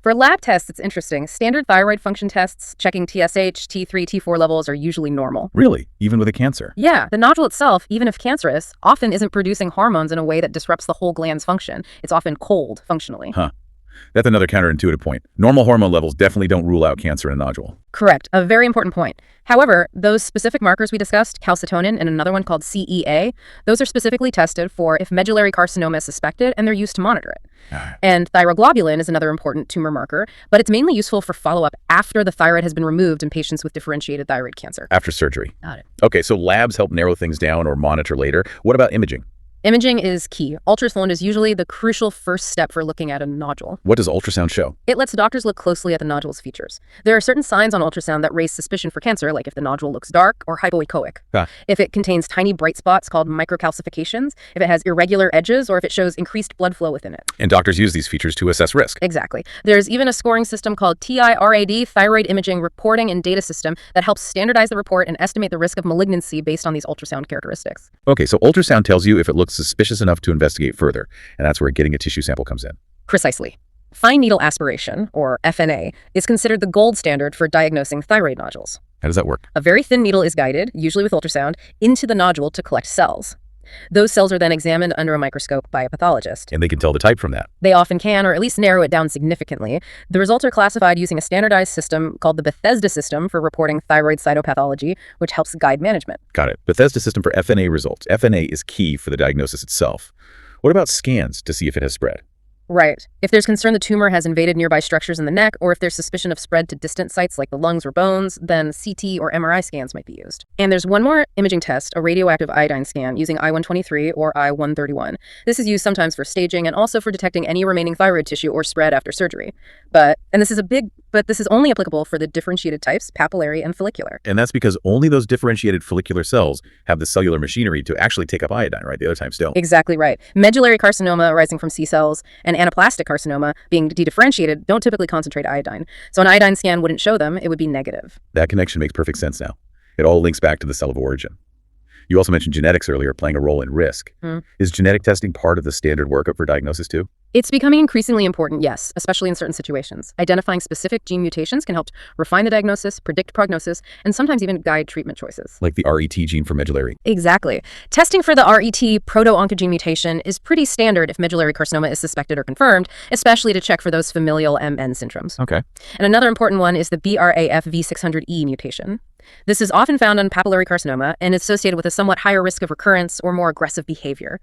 For lab tests, it's interesting. Standard thyroid function tests, checking TSH, T3, T4 levels are usually normal. Really? Even with a cancer? Yeah, the nodule itself, even if cancerous, often isn't producing hormones in a way that disrupts the whole gland's function. It's often cold, functionally. Huh. That's another counterintuitive point. Normal hormone levels definitely don't rule out cancer in a nodule. Correct. A very important point. However, those specific markers we discussed, calcitonin and another one called CEA, those are specifically tested for if medullary carcinoma is suspected, and they're used to monitor it. And thyroglobulin is another important tumor marker, but it's mainly useful for follow-up after the thyroid has been removed in patients with differentiated thyroid cancer. After surgery. Got it. Okay, so labs help narrow things down or monitor later. What about imaging? Imaging is key. Ultrasound is usually the crucial first step for looking at a nodule. What does ultrasound show? It lets doctors look closely at the nodule's features. There are certain signs on ultrasound that raise suspicion for cancer, like if the nodule looks dark or hypoechoic. If it contains tiny bright spots called microcalcifications, if it has irregular edges, or if it shows increased blood flow within it. And doctors use these features to assess risk. Exactly. There's even a scoring system called TIRAD, Thyroid Imaging Reporting and Data System, that helps standardize the report and estimate the risk of malignancy based on these ultrasound characteristics. Okay, so ultrasound tells you if it looks suspicious enough to investigate further, and that's where getting a tissue sample comes in. Precisely. Fine needle aspiration, or FNA, is considered the gold standard for diagnosing thyroid nodules. How does that work? A very thin needle is guided, usually with ultrasound, into the nodule to collect cells. Those cells are then examined under a microscope by a pathologist. And they can tell the type from that. They often can, or at least narrow it down significantly. The results are classified using a standardized system called the Bethesda system for reporting thyroid cytopathology, which helps guide management. Got it. Bethesda system for FNA results. FNA is key for the diagnosis itself. What about scans to see if it has spread? Right. If there's concern the tumor has invaded nearby structures in the neck, or if there's suspicion of spread to distant sites like the lungs or bones, then CT or MRI scans might be used. And there's one more imaging test, a radioactive iodine scan using I-123 or I-131. This is used sometimes for staging and also for detecting any remaining thyroid tissue or spread after surgery. But this is only applicable for the differentiated types, papillary and follicular. And that's because only those differentiated follicular cells have the cellular machinery to actually take up iodine, right? The other types don't. Exactly right. Medullary carcinoma arising from C cells and anaplastic carcinoma being dedifferentiated don't typically concentrate iodine. So an iodine scan wouldn't show them, it would be negative. That connection makes perfect sense now. It all links back to the cell of origin. You also mentioned genetics earlier playing a role in risk. Is genetic testing part of the standard workup for diagnosis too? It's becoming increasingly important, yes, especially in certain situations. Identifying specific gene mutations can help refine the diagnosis, predict prognosis, and sometimes even guide treatment choices. Like the RET gene for medullary. Exactly. Testing for the RET proto-oncogene mutation is pretty standard if medullary carcinoma is suspected or confirmed, especially to check for those familial MN syndromes. Okay. And another important one is the BRAF V600E mutation. This is often found on papillary carcinoma and is associated with a somewhat higher risk of recurrence or more aggressive behavior.